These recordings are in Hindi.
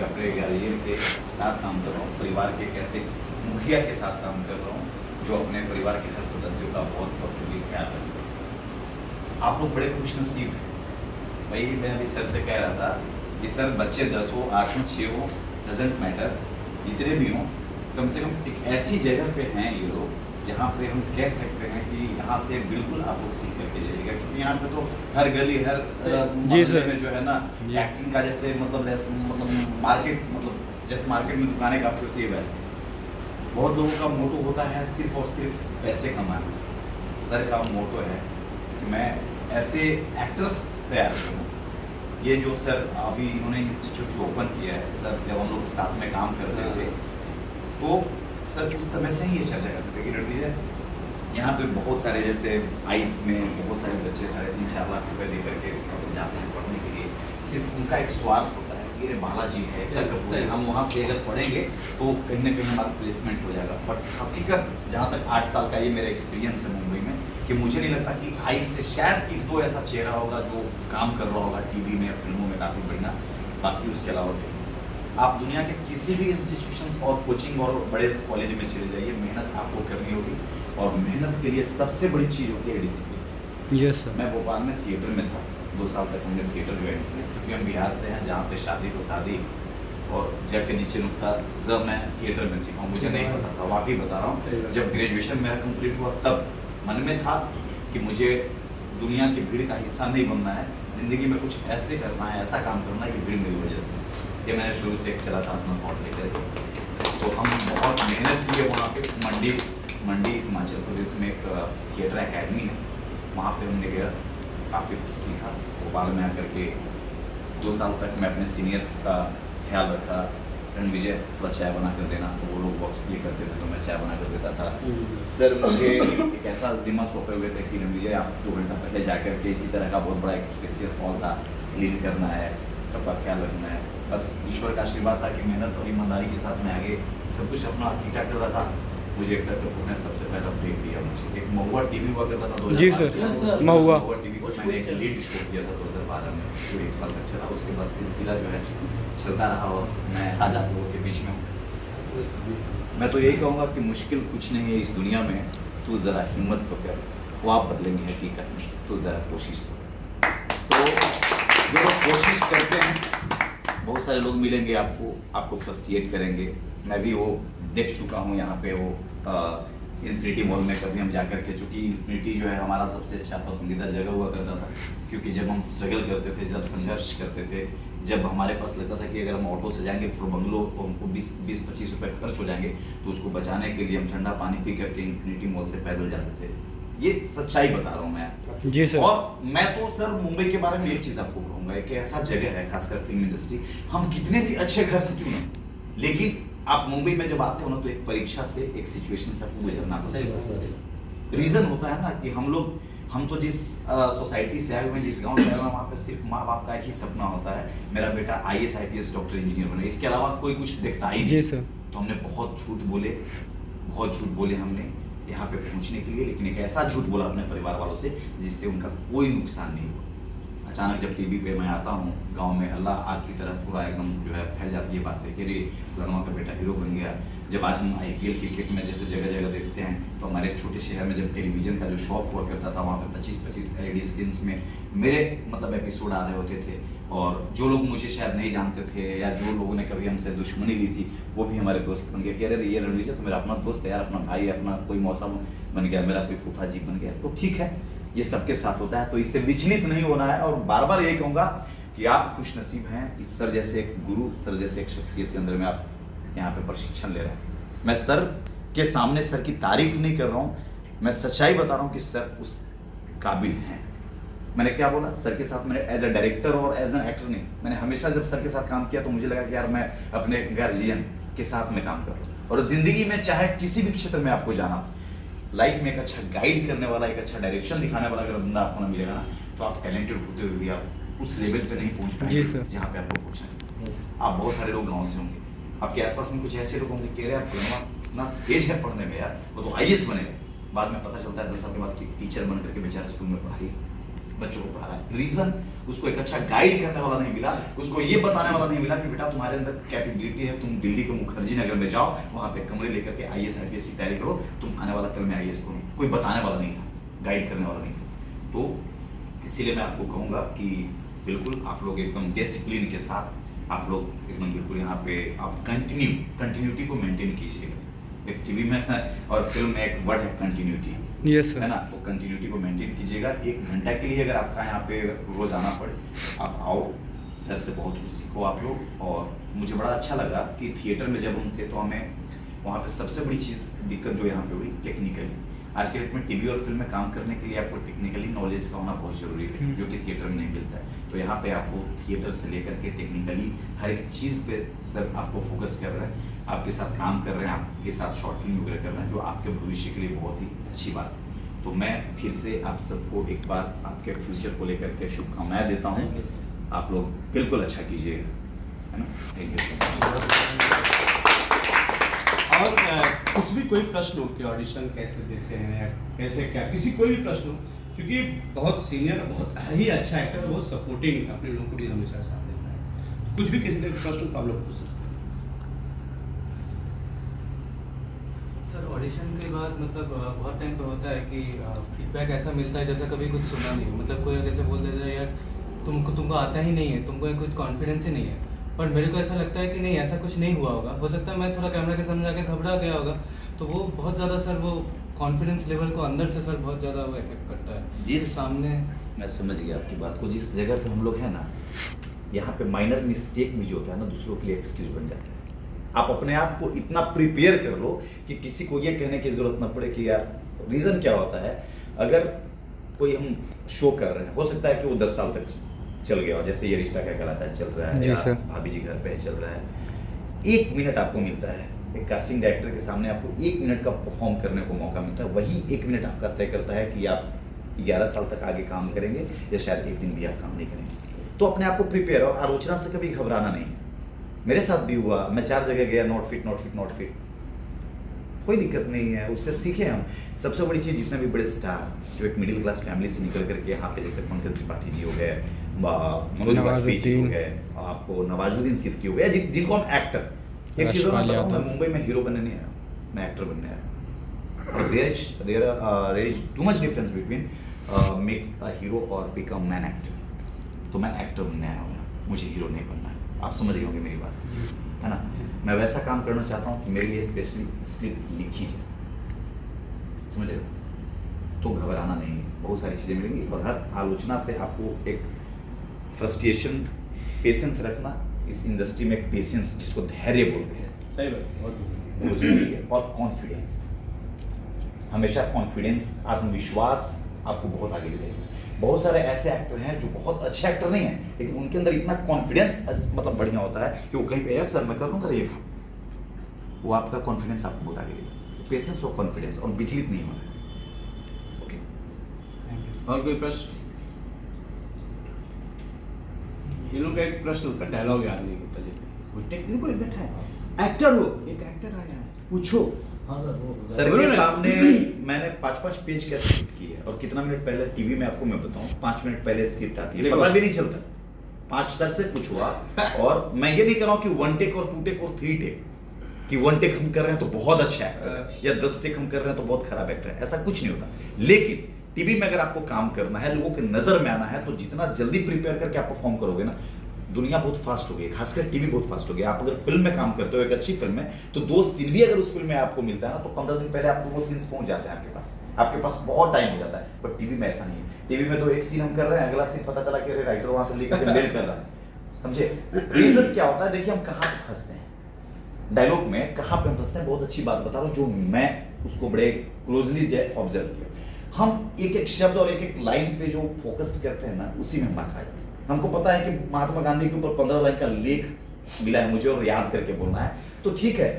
कि अपने गार्जियन के साथ काम कर रहा हूँ, परिवार के कैसे मुखिया के साथ काम कर रहा हूँ जो अपने परिवार के हर सदस्यों का बहुत बखूबी ख्याल रखते हैं। आप लोग बड़े खुशनसीब हैं। भाई मैं अभी सर से कह रहा था कि सर बच्चे 10 हो, 8 हो, 6 हो, डजेंट मैटर, जितने भी हों, कम से कम एक ऐसी जगह पे हैं ये लोग जहाँ पे हम कह सकते हैं कि यहाँ से बिल्कुल आप लोग सीख करके जाइएगा, क्योंकि यहाँ पे तो हर गली हर मोहल्ले में जो है ना एक्टिंग का जैसे मतलब मार्केट, मतलब जैसे मार्केट में दुकानें काफ़ी होती है वैसे बहुत लोगों का मोटो होता है सिर्फ और सिर्फ पैसे कमाना। सर का मोटो है कि मैं ऐसे एक्टर्स तैयार करूँ। ये जो सर अभी इन्होंने इंस्टीट्यूट जो ओपन किया है, सर जब हम लोग साथ में काम करते थे तो सर उस समय से ही ये चर्चा करते थे कि रणवीर यहाँ पे बहुत सारे जैसे आइस में बहुत सारे बच्चे 3.5-4 लाख रुपए दे करके जाते हैं पढ़ने के लिए। सिर्फ उनका एक स्वार्थ होता है कि अरे बालाजी है कपूर, हम वहाँ से अगर पढ़ेंगे तो कहीं ना कहीं हमारा प्लेसमेंट हो जाएगा। बट हकीकत जहाँ तक 8 साल का ये मेरा एक्सपीरियंस है मुंबई में कि मुझे नहीं लगता कि आइस से शायद 1-2 ऐसा चेहरा होगा जो काम कर रहा होगा टीवी में या फिल्मों में काफ़ी बढ़िया, बाकी उसके अलावा कहीं। आप दुनिया के किसी भी इंस्टीट्यूशंस और कोचिंग और बड़े कॉलेज में चले जाइए, मेहनत आपको करनी होगी और मेहनत के लिए सबसे बड़ी चीज़ होती है डिसिप्लिन। Yes sir. मैं भोपाल में थिएटर में था, 2 साल तक हमने थिएटर ज्वाइन किया, क्योंकि हम बिहार से हैं जहाँ पे शादी को शादी और जग के नीचे नुकता जब मैं थिएटर में सीखा, मुझे नहीं पता था, वाकई बता रहा हूँ। जब ग्रेजुएशन मेरा कंप्लीट हुआ तब मन में था कि मुझे दुनिया की भीड़ का हिस्सा नहीं बनना है, ज़िंदगी में कुछ ऐसे करना है, ऐसा काम करना है कि भीड़ मेरी वजह से। ये मैंने शुरू से एक चला था अपना थॉट लेकर के। तो हम बहुत मेहनत किए वहाँ पे मंडी हिमाचल प्रदेश में एक थिएटर एकेडमी है, वहाँ पे हमने गया, काफ़ी कुछ सीखा। भोपाल में आकर के 2 साल तक मैं अपने सीनियर्स का ख्याल रखा। रणविजय थोड़ा चाय बना कर देना, तो वो लोग वक्त ये करते थे तो मैं चाय बना कर देता था। सर मुझे एक ऐसा जिम्मा सौंपे हुए थे कि रणविजय आप 2 घंटा पहले जा कर के इसी तरह का बहुत बड़ा एक स्पेशियस हॉल था, क्लीन करना है, सबका ख्याल रखना है। बस ईश्वर का आशीर्वाद था कि मेहनत और ईमानदारी के साथ मैं आगे सब कुछ अपना ठीक ठाक कर रहा था। मुझे एक कपूर ने सबसे पहला ब्रेक दिया, मुझे एक महुआ टीवी हुआ करता था 2012 जी सर, महुआ टीवी को मैंने एक लीड शो किया था 2012 में, जो 1 साल तक चला। उसके बाद सिलसिला जो है चलता रहा और मैं आज आप लोगों के बीच में हूँ। मैं तो यही कहूँगा कि मुश्किल कुछ नहीं है इस दुनिया में, तू ज़रा हिम्मत तो कर, ख्वाब बदलेंगे हकीकत में, तो ज़रा कोशिश तो कर। तो जो लोग कोशिश करते हैं, बहुत सारे लोग मिलेंगे आपको फ्रस्ट्रेट करेंगे। मैं भी वो देख चुका हूँ यहाँ पे वो इन्फिनिटी मॉल में कभी हम जाकर के, चूँकि इन्फिनिटी जो है हमारा सबसे अच्छा पसंदीदा जगह हुआ करता था, क्योंकि जब हम स्ट्रगल करते थे, जब संघर्ष करते थे, जब हमारे पास लगता था कि अगर हम ऑटो से जाएंगे फुल बंगलो तो हमको 20-25 रुपये खर्च हो जाएंगे, तो उसको बचाने के लिए हम ठंडा पानी पी करके इन्फिनिटी मॉल से पैदल जाते थे। ये सच्चाई बता रहा हूँ मैं जी सर। और मैं तो सर मुंबई के बारे में एक चीज़ आपको कहूँगा, एक ऐसा जगह है खासकर फिल्म इंडस्ट्री, हम कितने भी अच्छे घर से क्यों ना, लेकिन आप मुंबई में जब आते हो ना तो एक परीक्षा से, एक सिचुएशन से आपको गुजरना पड़ता है। रीज़न होता है ना कि हम तो जिस सोसाइटी से आए हुए हैं, जिस गांव से आए हुए हैं, वहाँ पर सिर्फ माँ बाप का ही सपना होता है मेरा बेटा IAS IPS डॉक्टर इंजीनियर बने, इसके अलावा कोई कुछ दिखता ही नहीं। जी सर। तो हमने बहुत झूठ बोले हमने यहाँ पे पहुँचने के लिए, लेकिन एक ऐसा झूठ बोला अपने परिवार वालों से जिससे उनका कोई नुकसान नहीं हुआ। अचानक जब टीवी पे मैं आता हूँ, गांव में हल्ला आग की तरह पूरा एकदम जो है फैल जाती है बातें कि अरे फलाना का बेटा हीरो बन गया। जब आज हम IPL क्रिकेट में जैसे जगह जगह देखते हैं, तो हमारे छोटे शहर में जब टेलीविज़न का जो शौक हुआ करता था, वहाँ पे 25-25 LED स्क्रीन्स में मेरे मतलब एपिसोड आ रहे होते थे, और जो लोग मुझे शायद नहीं जानते थे या जो लोगों ने कभी हमसे दुश्मनी ली थी, वो भी हमारे दोस्त बन गए कि अरे ये रणविजय तो मेरा अपना दोस्त है यार, अपना भाई है, अपना कोई मौसा बन गया, मेरा कोई फूफा जी बन गया। तो ठीक है, ये सबके साथ होता है, तो इससे विचलित नहीं होना है। और बार बार यही कहूँगा कि आप खुश नसीब हैं कि सर जैसे एक गुरु, सर जैसे एक शख्सियत के अंदर में आप यहाँ पे प्रशिक्षण ले रहे हैं। मैं सर के सामने सर की तारीफ नहीं कर रहा हूँ, मैं सच्चाई बता रहा हूँ कि सर उस काबिल हैं। मैंने क्या बोला, सर के साथ मैंने एज अ डायरेक्टर और एज एन एक्टर नहीं, मैंने हमेशा जब सर के साथ काम किया तो मुझे लगा कि यार मैं अपने गार्जियन के साथ में काम कर रहा हूँ। और ज़िंदगी में चाहे किसी भी क्षेत्र में आपको जाना, लाइफ में एक अच्छा गाइड करने वाला, एक अच्छा डायरेक्शन दिखाने वाला अगर बंदा आपको ना मिलेगा ना, तो आप टैलेंटेड होते हुए भी आप उस लेवल पे नहीं पहुंच पाएंगे जहाँ पे आपको पहुंचना है। आप बहुत सारे लोग गांव से होंगे, आपके आसपास में कुछ ऐसे लोग होंगे कह रहे हैं ना तेज है पढ़ने में यार, वो तो IAS बनेगा, बाद में पता चलता है 10 साल के बाद कि टीचर बन करके बेचारा स्कूल में पढ़ाई बच्चों को पढ़ा रहा है। रीजन, उसको एक अच्छा गाइड करने वाला नहीं मिला, उसको ये बताने वाला नहीं मिला कि बेटा तुम्हारे अंदर कैपेबिलिटी है, तुम दिल्ली के मुखर्जी नगर में जाओ, वहाँ पे कमरे लेकर के IAS IPS की तैयारी करो, तुम आने वाला कल में IAS बनो। कोई बताने वाला नहीं था, गाइड करने वाला नहीं था। तो इसीलिए मैं आपको कहूँगा कि बिल्कुल आप लोग एकदम डिसिप्लिन के साथ आप लोग एकदम बिल्कुल यहाँ पे आप कंटिन्यूटी को मेंटेन कीजिएगा। एक टीवी में और फिल्म में एक वर्ड है कंटिन्यूटी, यस है ना, तो कंटिन्यूटी को मेंटेन कीजिएगा। 1 घंटा के लिए अगर आपका यहाँ पे रोज आना पड़े, आप आओ, सर से बहुत कुछ सीखो आप लोग। और मुझे बड़ा अच्छा लगा कि थिएटर में जब हम थे तो हमें वहाँ पे सबसे बड़ी चीज़ दिक्कत जो यहाँ पे हुई टेक्निकली। आज के डेट में टीवी और फिल्म में काम करने के लिए आपको टेक्निकली नॉलेज का होना बहुत जरूरी है, जो कि थिएटर में नहीं मिलता है। तो यहाँ पे आपको थिएटर से लेकर के टेक्निकली हर एक चीज़ पे सर आपको फोकस कर रहे हैं, आपके साथ काम कर रहे हैं, आपके साथ शॉर्ट फिल्म वगैरह कर रहे हैं, जो आपके भविष्य के लिए बहुत ही अच्छी बात है। तो मैं फिर से आप सबको एक बार आपके फ्यूचर को लेकर के शुभकामनाएं देता हूँ। आप लोग बिल्कुल अच्छा कीजिएगा, है ना। Thank you so much. और कुछ भी कोई प्रश्न हो कि ऑडिशन कैसे देते हैं या कैसे क्या, किसी कोई भी प्रश्न हो, क्योंकि बहुत सीनियर, बहुत ही अच्छा एक्टर, बहुत सपोर्टिंग अपने लोगों को भी हमेशा साथ देता है। कुछ भी किसी प्रश्न को आप लोग पूछ सकते हैं। सर ऑडिशन के बाद मतलब बहुत टाइम पे होता है कि फीडबैक ऐसा मिलता है जैसा कभी कुछ सुना नहीं हो। मतलब कोई कैसे बोल देता है यार तुमको आता ही नहीं है, तुमको कुछ कॉन्फिडेंस ही नहीं है। पर मेरे को ऐसा लगता है कि नहीं, ऐसा कुछ नहीं हुआ होगा। हो सकता है मैं थोड़ा कैमरा के सामने जाके घबरा गया होगा, तो वो बहुत ज़्यादा सर वो कॉन्फिडेंस लेवल को अंदर से सर बहुत ज़्यादा वो इफेक्ट करता है। जिस सामने मैं समझ गया आपकी बात को। जिस जगह पे हम लोग हैं ना, यहाँ पे माइनर मिस्टेक भी जो होता है ना, दूसरों के लिए एक्सक्यूज बन जाता है। आप अपने आप को इतना प्रिपेयर कर लो कि किसी को ये कहने की जरूरत ना पड़े कि यार, रीज़न क्या होता है, अगर कोई हम शो कर रहे हैं, हो सकता है कि वो 10 साल तक चल गया हो, जैसे ये रिश्ता क्या कहलाता है चल रहा है, जी सर, भाभी जी घर पे चल रहा है। 1 मिनट आपको मिलता है, एक कास्टिंग डायरेक्टर के सामने आपको 1 मिनट का परफॉर्म करने को मौका मिलता है। वही 1 मिनट आपका तय करता है कि आप 11 साल तक आगे काम करेंगे या शायद एक दिन भी आप काम नहीं करेंगे। तो अपने आप को प्रिपेयर, और आलोचना से कभी घबराना नहीं है। मेरे साथ भी हुआ, मैं 4 जगह गया, not fit not fit not fit, कोई दिक्कत नहीं है, उससे सीखे हम। सबसे बड़ी चीज़, जितने भी बड़े स्टार जो एक मिडिल क्लास फैमिली से निकल करके यहाँ पे, जैसे पंकज त्रिपाठी जी हो गए, मनोज वाजपेयी जी हो गए, आपको नवाजुद्दीन सिद्दीकी हो गए, जिनको हम एक्टर, एक चीज़ मैं बताऊँ, मैं मुंबई में हीरो बनने नहीं आया, मैं एक्टर बनने आया। और there is too much difference between make a hero और बिकम मैन एक्टर। तो मैं एक्टर बनने आया हूँ, मुझे हीरो नहीं बनना है। आप समझ गए होंगे मेरी बात, है ना। मैं वैसा काम करना चाहता हूँ कि मेरे लिए स्पेशली स्क्रिप्ट लिखी जाए, समझ रहे हो। तो घबराना नहीं है, बहुत सारी चीज़ें मिलेंगी। और हर आलोचना से आपको एक फ्रस्ट्रेशन, पेशेंस रखना, इस इंडस्ट्री में एक पेशेंस, जिसको धैर्य बोलते हैं, सही बात, बहुत जरूरी है। और कॉन्फिडेंस, हमेशा कॉन्फिडेंस, आत्मविश्वास आपको बहुत आगे ले जाएगा। बहुत सारे ऐसे एक्टर हैं जो बहुत अच्छे एक्टर नहीं हैं, लेकिन उनके अंदर इतना कॉन्फिडेंस मतलब बढ़िया होता है कि वो कहीं पे, सर मैं कर लूँगा ये, वो आपका कॉन्फिडेंस आपको बहुत आगे ले जाता है। पेशेंस और कॉन्फिडेंस, और विचलित नहीं होना है। ओके, और कोई प्रश्न? इन लोगों का एक प्रश्न का डायलॉग याद नहीं होता, जैसे कोई टेक्निक, कोई बैठा है एक्टर हो, एक एक्टर आया है, पूछो। सर के सामने मैंने 5-5 पेज कैसे स्क्रिप्ट की है, और कितना मिनट पहले टीवी में आपको मैं बताऊं, 5 मिनट पहले स्क्रिप्ट आती है, पता भी नहीं चलता। 5 सर से कुछ हुआ, और मैं ये नहीं कर रहा हूँ कि 1 टेक और 2 टेक और 3 टेक, कि 1 टेक हम कर रहे हैं तो बहुत अच्छा एक्टर है, या 10 टेक हम कर रहे हैं तो बहुत खराब एक्टर है, ऐसा कुछ नहीं होता। लेकिन टीवी में अगर आपको काम करना है, लोगों के नजर में आना है, तो जितना जल्दी प्रिपेयर करके आप परफॉर्म करोगे ना, दुनिया बहुत फास्ट हो गई, खासकर टीवी बहुत फास्ट हो गया। आप अगर फिल्म में काम करते हो, एक अच्छी फिल्म में, तो 2 सीन भी अगर उस फिल्म में आपको मिलता है ना, तो 15 दिन पहले आपको वो सीन्स पहुंच जाते हैं आपके पास बहुत टाइम हो जाता है। बट टीवी में ऐसा नहीं है। टीवी में तो एक सीन हम कर रहे हैं, अगला सीन पता चला कि राइटर वहां से लेकर मेल कर रहा है, समझे। रीजन क्या होता है, देखिए हम कहाँ पे फंसते हैं, डायलॉग में कहाँ पे हम फंसते हैं। बहुत अच्छी बात बता रहा हूँ, जो मैं उसको बड़े क्लोजली ऑब्जर्व किया। हम एक एक शब्द और एक एक लाइन पे जो फोकस करते हैं ना, उसी में हम खा जाते हैं। हमको पता है कि महात्मा गांधी के ऊपर 15 लाइन का लेख मिला है मुझे, और याद करके बोलना है, तो ठीक है।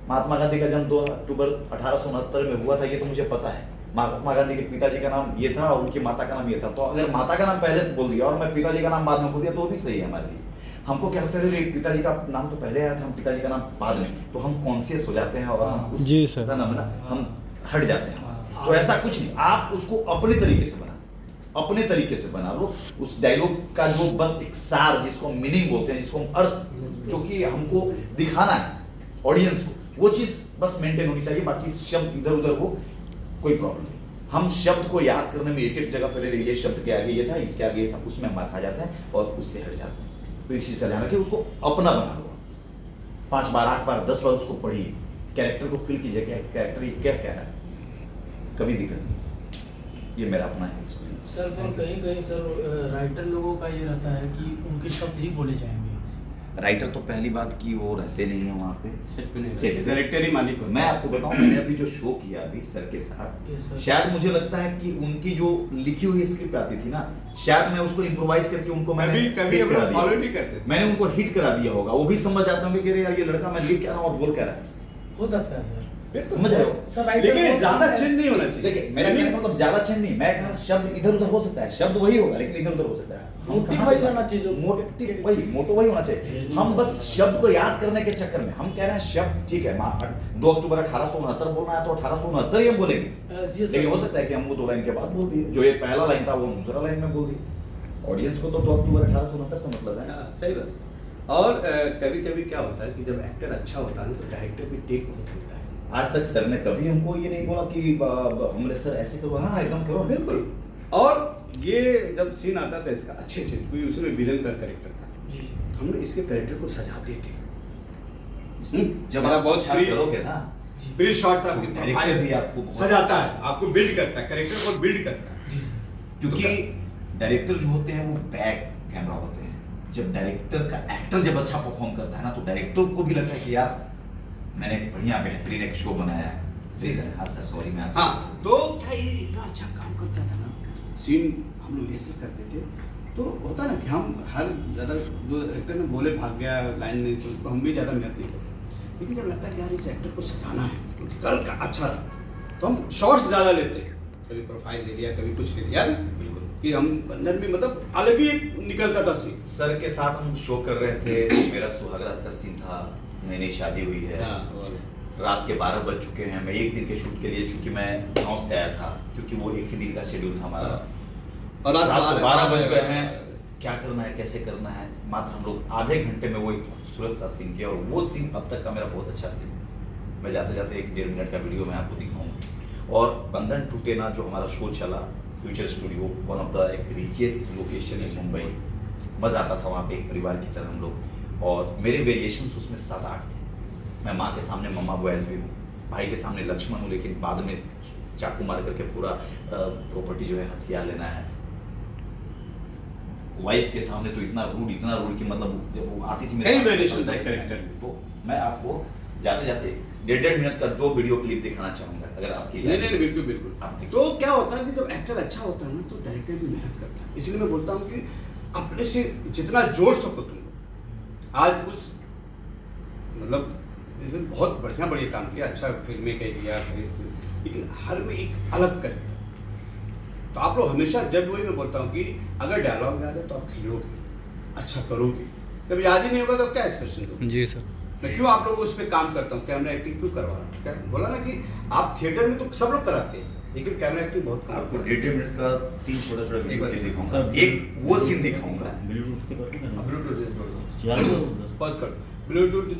महात्मा गांधी का जन्म 2 अक्टूबर 1869 में हुआ था, ये तो मुझे पता है। महात्मा गांधी के पिताजी का नाम ये था और उनकी माता का नाम ये था। तो अगर माता का नाम पहले बोल दिया और मैं पिताजी का नाम बाद में बोल दिया, तो वो भी सही है हमारे लिए। हमको क्या लगता है, पिताजी का नाम तो पहले आया था, हम पिताजी का नाम बाद में, तो हम कॉन्शियस हो जाते हैं और हम जी सर, हम हट जाते हैं। तो ऐसा कुछ नहीं, आप उसको अपने तरीके से बना, अपने तरीके से बना लो। उस डायलॉग का जो बस एक सार, जिसको मीनिंग बोलते हैं, जिसको हम अर्थ, जो कि हमको दिखाना है ऑडियंस को, वो चीज़ बस मेंटेन होनी चाहिए। बाकी शब्द इधर उधर हो, कोई प्रॉब्लम नहीं। हम शब्द को याद करने में एक जगह पर ये शब्द के आगे ये था, इसके आगे ये था, उसमें मार खा जाता है और उससे हट जाते हैं। तो इस चीज़ का ध्यान रखिए, उसको अपना बना लो। 5 बार 8 बार 10 बार उसको पढ़िए, कैरेक्टर को फील कीजिए कि कैरेक्टर ये क्या कह रहा है, कभी दिक्कत नहीं। ये मेरा अपना एक्सपीरियंस। सर पर कहीं कहीं सर राइटर लोगों का ये रहता है कि उनके शब्द ही बोले जाएंगे। राइटर तो पहली बात की वो रहते नहीं है वहाँ पे, सेट पे नहीं, सेट पे। डायरेक्टर ही मालिक होता है। मैं आपको बताऊं, मैंने अभी जो शो किया अभी सर के साथ, Yes, sir. शायद मुझे लगता है कि उनकी जो लिखी हुई स्क्रिप्ट आती थी ना, शायद मैं उसको इम्प्रोवाइज करके उनको मैंने कभी hit करा दिया। फॉलो नहीं करते। मैंने उनको हिट करा दिया होगा, वो भी समझ जाते होंगे कि अरे यार ये लड़का मैं लिख क्या रहा हूँ और बोल क्या रहा है। हो सकता है सर। समझ रहे हो? सर राइटर लेकिन बहुत ज्यादा है। चेंज नहीं होना चाहिए। देखिए मेरा कहने का मतलब ज्यादा चेंज नहीं, मैं कहा शब्द इधर उधर हो सकता है, शब्द वही होगा लेकिन इधर उधर हो सकता है। हम मोटिव कहाँ वही पे- रहना चाहिए जो- मोटिव वही, मोटो वही होना चाहिए। हम बस शब्द को याद करने के चक्कर में हम कह रहे हैं शब्द ठीक है, 2 अक्टूबर 1869 बोलना है तो 1869 ही हम बोलेंगे, ये सर। लेकिन हो सकता है कि हम वो 2 लाइन के बाद बोल दिए, जो ये पहला लाइन था वो हम दूसरा लाइन में बोल दिए। ऑडियंस को तो 2 अक्टूबर 1869 से मतलब है। हाँ, सही बात। और कभी कभी क्या होता है कि जब एक्टर अच्छा होता है ना, तो डायरेक्टर भी टेक बहुत होता है। आज तक सर ने कभी हमको ये नहीं बोला कि हमने सर ऐसे करो, हाँ एकदम करो, बिल्कुल। और ये जब सीन आता था इसका, अच्छे कोई उसमें विलन का कैरेक्टर था, जी। हमने इसके कैरेक्टर को सजाते थे। जब हमारा आप बहुत अच्छा प्रिय- करोगे ना, प्री शॉट था, डायरेक्टर भी आपको बहुत सजाता है, आपको बिल्ड करता है, कैरेक्टर को बिल्ड करता है। क्योंकि डायरेक्टर जो होते हैं वो बैक कैमरा होते हैं। जब डायरेक्टर का एक्टर जब अच्छा परफॉर्म करता है ना, तो डायरेक्टर को भी लगता है कि यार मैंने एक बढ़िया बेहतरीन एक शो बनाया है। प्लीज हाँ सर, सॉरी मैं आपको- हाँ, तो क्या ये इतना अच्छा काम करता था ना, सीन हम लोग ऐसे करते थे, तो होता ना कि हम हर ज़्यादा जो एक्टर ने बोले भाग गया, लाइन नहीं सुन, तो हम भी ज़्यादा मेहनत नहीं करते। लेकिन जब लगता है कि यार इस एक्टर को सजाना है क्योंकि कल का अच्छा रहा, तो हम शॉर्ट्स ज़्यादा लेते हैं। कभी प्रोफाइल ले लिया, कभी कुछ ले लिया, याद है बिल्कुल। कि हम बंधन में मतलब अलग ही एक निकलता था सीन। सर के साथ हम शो कर रहे थे, मेरा सुहागरात का सीन था, नई नई शादी हुई है, रात के 12 बज चुके हैं। मैं एक दिन के शूट के लिए, चूंकि मैं गाँव से आया था, क्योंकि वो एक ही दिन का शेड्यूल था हमारा, और रात को 12 बज गए हैं, क्या करना है कैसे करना है। मात्र हम लोग आधे घंटे में वो एक खूबसूरत सा सीन किया, और वो सीन अब तक का मेरा बहुत अच्छा सीन। मैं जाते जाते 1-1.5 मिनट का वीडियो मैं आपको दिखाऊंगा। और बंधन टूटे ना जो हमारा शो चला, future studio, one of the एक रिचेस्ट लोकेशन इन मुंबई। मज़ा आता था वहाँ पे, एक परिवार की तरह हम लोग। और मेरे वेरिएशंस उसमें 7-8 थे। मैं माँ के सामने मम्मा बॉयज भी हूँ, भाई के सामने लक्ष्मण हूँ, लेकिन बाद में चाकू मार करके पूरा प्रॉपर्टी जो है हथियार लेना है। वाइफ के सामने तो इतना रूड कि मतलब जब वो आती थी मेरे कई सामने, variation था character में। तो मैं आपको जाते जाते 1.5 मिनट का 2 वीडियो क्लिप दिखाना चाहूँगा, अगर आपकी नहीं नहीं बिल्कुल बिल्कुल। आप देखिए। तो क्या होता है कि जब एक्टर अच्छा होता है ना, तो डायरेक्टर भी मेहनत करता है। इसलिए मैं बोलता हूँ कि अपने से जितना जोड़ सको तुम। आज उस मतलब इसने बहुत बढ़िया काम किया, अच्छा फिल्में कह दिया, लेकिन हर में एक अलग कर। तो आप लोग हमेशा, जब वही मैं बोलता हूँ कि अगर डायलॉग याद है तो आप खिलोगे, अच्छा करोगे। जब याद ही नहीं होगा तो क्या एक्सप्रेशन दोगे? जी सर। मैं क्यों आप लोग उस पर काम करता हूँ, कैमरा एक्टिंग क्यों करवा रहा हूँ? क्या बोला ना कि आप थिएटर में तो सब लोग कराते हैं, लेकिन कैमरा एक्टिंग बहुत कम आपको करते हैं। 1.5 मिनट का 3 छोटा एक वीडियो बार क्लिप दिखाऊंगा, सर, एक वो सीन दिखाऊंगा। ब्लूटूथ के करके ब्लूटूथ जोड़ दो, चालू पॉज कर, ब्लूटूथ